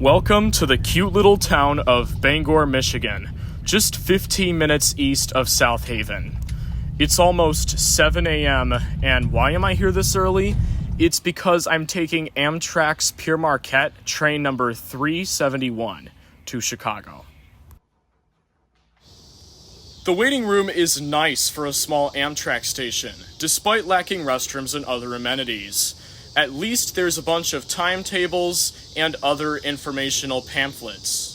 Welcome to the cute little town of Bangor, Michigan, just 15 minutes east of South Haven. It's almost 7 a.m., and why am I here this early? It's because I'm taking Amtrak's Pere Marquette train number 371 to Chicago. The waiting room is nice for a small Amtrak station, despite lacking restrooms and other amenities. At least there's a bunch of timetables and other informational pamphlets.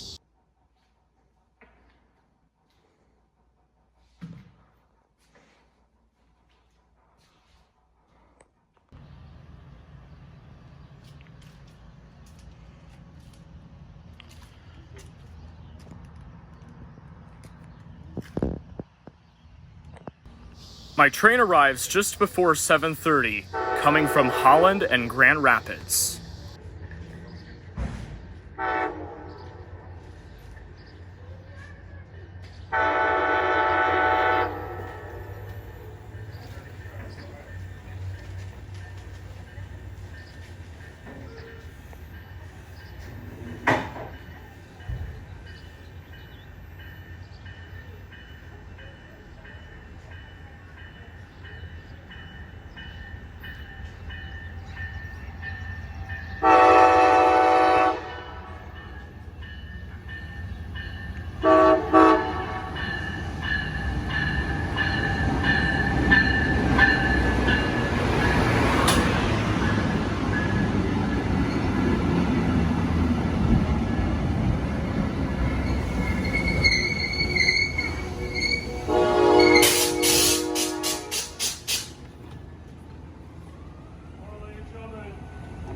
My train arrives just before 7:30, coming from Holland and Grand Rapids.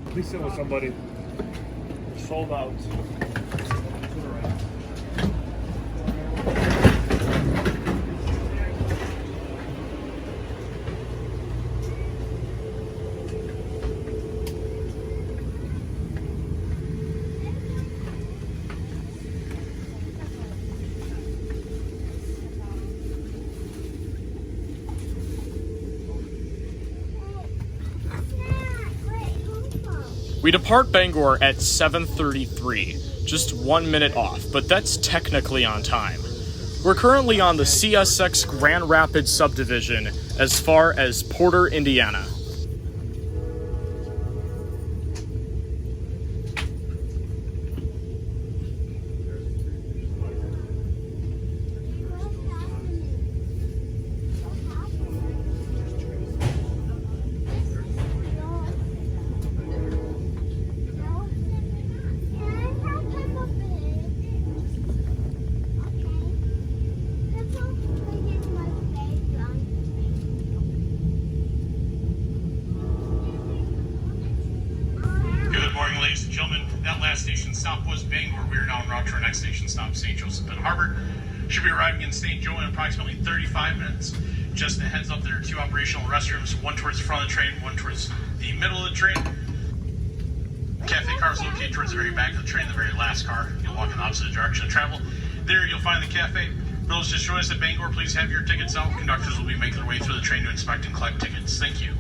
Please sit with somebody. Sold out. We depart Bangor at 7:33, just 1 minute off, but that's technically on time. We're currently on the CSX Grand Rapids subdivision as far as Porter, Indiana. Ladies and gentlemen, that last station stop was Bangor. We are now en route to our next station stop, St. Joseph and Harbor. Should be arriving in St. Joe in approximately 35 minutes. Just a heads up, there are two operational restrooms, one towards the front of the train, one towards the middle of the train. Cafe car is located towards the very back of the train, the very last car. You'll walk in the opposite direction of travel. There you'll find the cafe. For those just joining us at Bangor, please have your tickets out. Conductors will be making their way through the train to inspect and collect tickets. Thank you.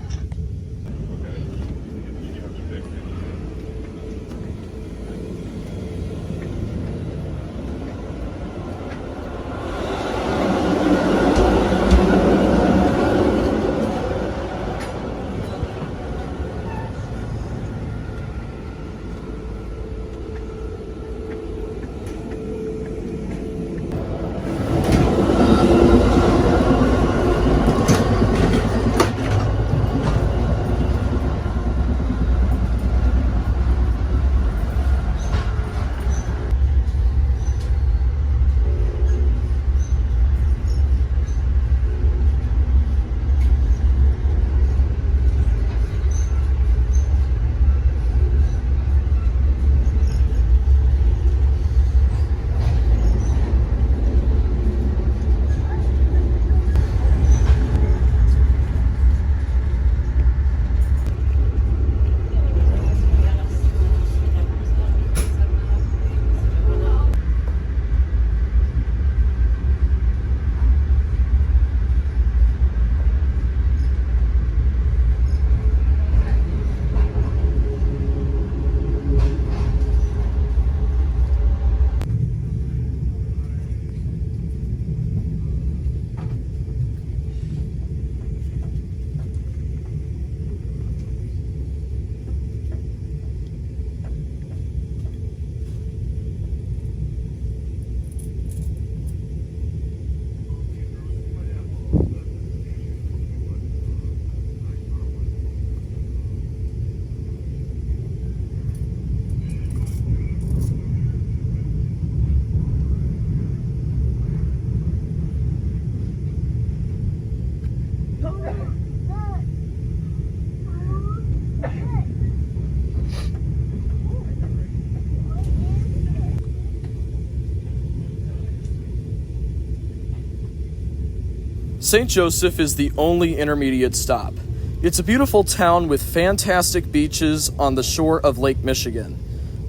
St. Joseph is the only intermediate stop. It's a beautiful town with fantastic beaches on the shore of Lake Michigan.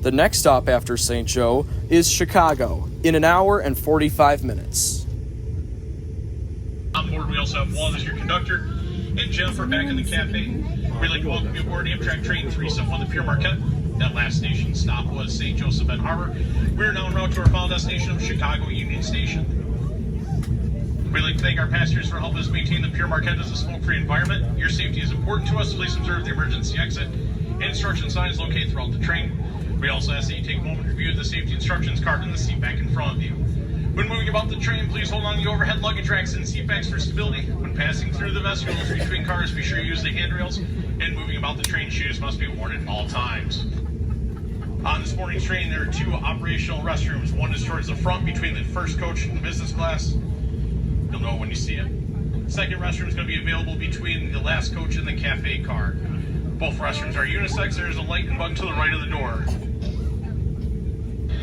The next stop after St. Joe is Chicago, in an hour and 45 minutes. On board, we also have Walt as your conductor, and Jennifer back in the cafe. We'd like to welcome you aboard Amtrak Train 371 to Pere Marquette. That last station stop was St. Joseph and Harbor. We are now en route to our final destination of Chicago Union Station. We'd like to thank our passengers for helping us maintain the Pere Marquette as a smoke-free environment. Your safety is important to us. Please observe the emergency exit and instruction signs located throughout the train. We also ask that you take a moment to review the safety instructions card in the seat back in front of you. When moving about the train, please hold on to the overhead luggage racks and seat backs for stability. When passing through the vestibules between cars, be sure you use the handrails. And moving about the train, shoes must be worn at all times. On this morning's train, there are two operational restrooms. One is towards the front between the first coach and the business class. You'll know it when you see it. Second restroom is going to be available between the last coach and the cafe car. Both restrooms are unisex. There is a light and button to the right of the door.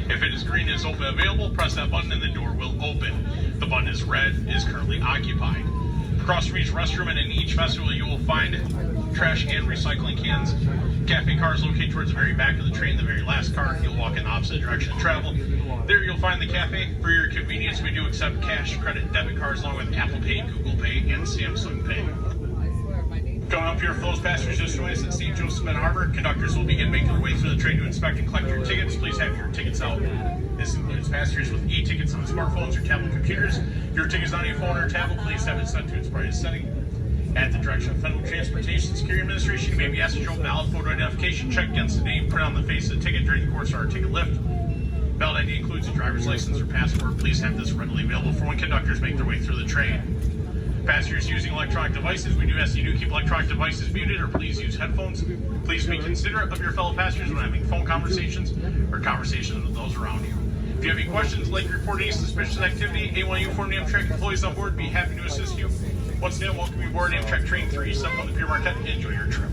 If it is green and is open available, press that button and the door will open. The button is red, is currently occupied. Across from each restroom and in each vestibule, you will find trash and recycling cans. Cafe car is located towards the very back of the train, the very last car. You'll walk in the opposite direction of travel. There you'll find the cafe. For your convenience, we do accept cash, credit, debit cards, along with Apple Pay, Google Pay, and Samsung Pay. Coming up here for those passengers just joined us at St. Joseph and Harbor, conductors will begin making their way through the train to inspect and collect your tickets. Please have your tickets out. This includes passengers with e-tickets on smartphones or tablet computers. If your ticket is on your phone or tablet, please have it set to its brightest setting. At the direction of Federal Transportation Security Administration, you may be asked to show a valid photo identification check against the name printed on the face of the ticket during the course of our ticket lift. Valid ID includes a driver's license or passport. Please have this readily available for when conductors make their way through the train. Passengers using electronic devices, we do ask you to keep electronic devices muted or please use headphones. Please be considerate of your fellow passengers when having phone conversations or conversations with those around you. If you have any questions, like reporting any suspicious activity, anyone you inform the Amtrak employees on board, be happy to assist you. Once again, welcome you aboard Amtrak Train 371 to Pere Marquette and enjoy your trip.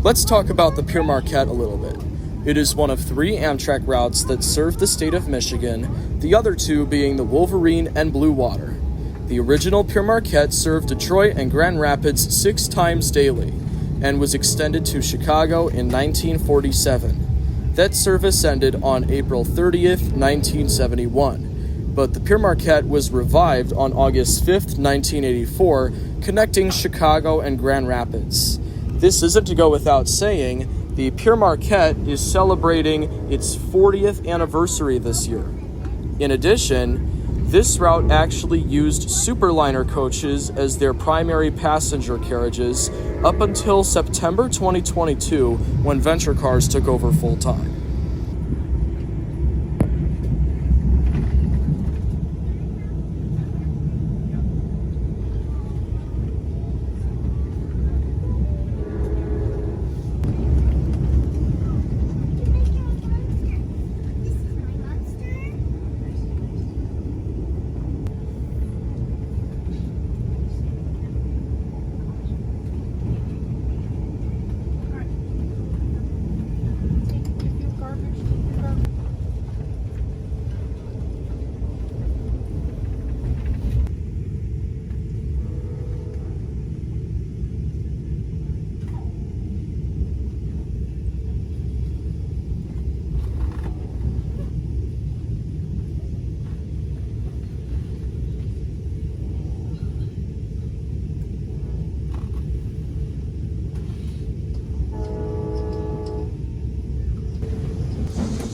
Let's talk about the Pere Marquette a little bit. It is one of 3 Amtrak routes that serve the state of Michigan, the other 2 being the Wolverine and Blue Water. The original Pere Marquette served Detroit and Grand Rapids 6 times daily and was extended to Chicago in 1947. That service ended on April 30th, 1971, but the Pere Marquette was revived on August 5th, 1984, connecting Chicago and Grand Rapids. This isn't to go without saying, the Pere Marquette is celebrating its 40th anniversary this year. In addition, this route actually used Superliner coaches as their primary passenger carriages up until September 2022 when Venture Cars took over full-time.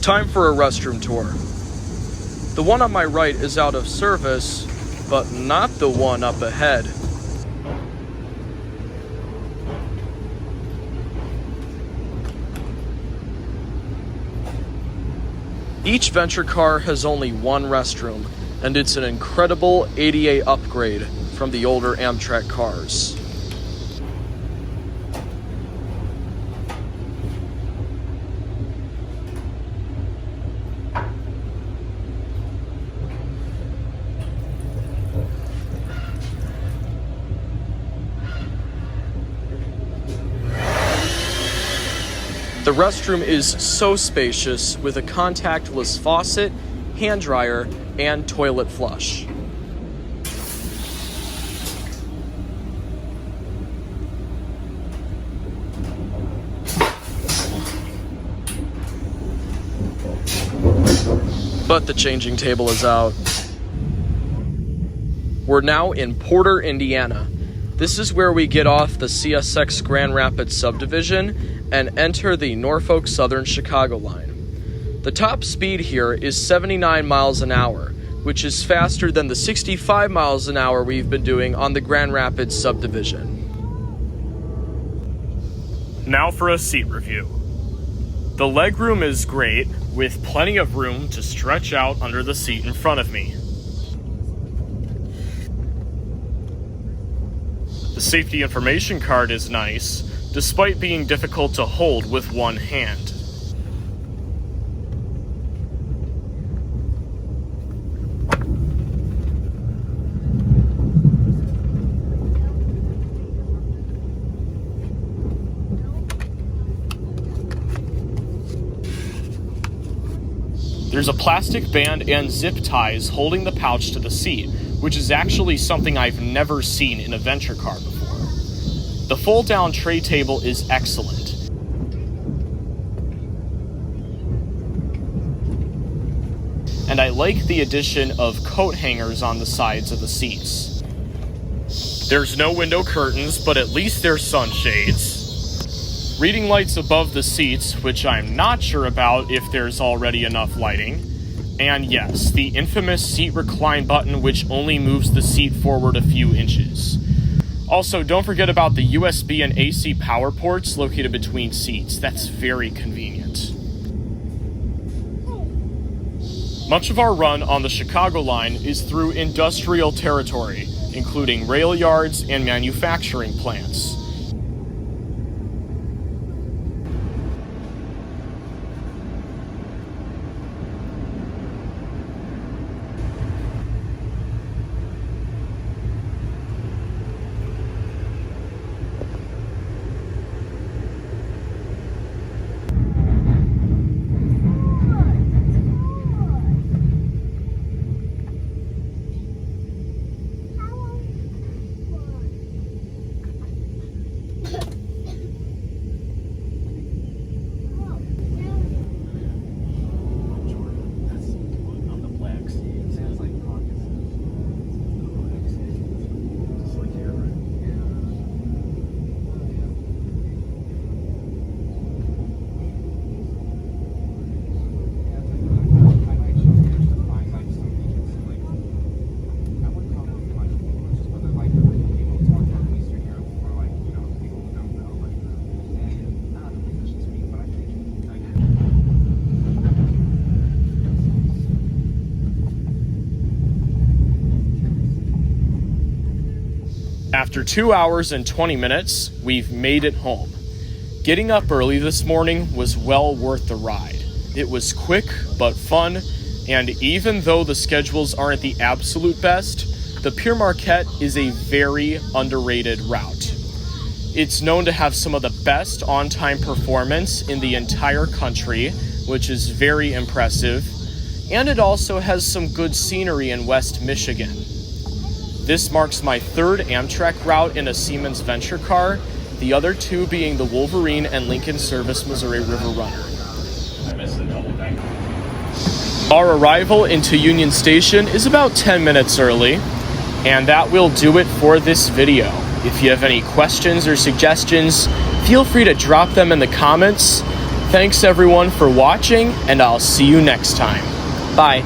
Time for a restroom tour. The one on my right is out of service, but not the one up ahead. Each Venture car has only one restroom, and it's an incredible ADA upgrade from the older Amtrak cars. The restroom is so spacious with a contactless faucet, hand dryer, and toilet flush. But the changing table is out. We're now in Porter, Indiana. This is where we get off the CSX Grand Rapids subdivision and enter the Norfolk Southern Chicago line. The top speed here is 79 miles an hour, which is faster than the 65 miles an hour we've been doing on the Grand Rapids subdivision. Now for a seat review. The legroom is great, with plenty of room to stretch out under the seat in front of me. The safety information card is nice, despite being difficult to hold with one hand. There's a plastic band and zip ties holding the pouch to the seat, which is actually something I've never seen in a venture car before. The fold-down tray table is excellent. And I like the addition of coat hangers on the sides of the seats. There's no window curtains, but at least there's sunshades. Reading lights above the seats, which I'm not sure about if there's already enough lighting. And yes, the infamous seat recline button, which only moves the seat forward a few inches. Also, don't forget about the USB and AC power ports located between seats. That's very convenient. Much of our run on the Chicago line is through industrial territory, including rail yards and manufacturing plants. After 2 hours and 20 minutes, we've made it home. Getting up early this morning was well worth the ride. It was quick but fun, and even though the schedules aren't the absolute best, the Pere Marquette is a very underrated route. It's known to have some of the best on-time performance in the entire country, which is very impressive, and it also has some good scenery in West Michigan. This marks my third Amtrak route in a Siemens venture car, the other two being the Wolverine and Lincoln Service Missouri River Runner. Our arrival into Union Station is about 10 minutes early, and that will do it for this video. If you have any questions or suggestions, feel free to drop them in the comments. Thanks everyone for watching, and I'll see you next time. Bye.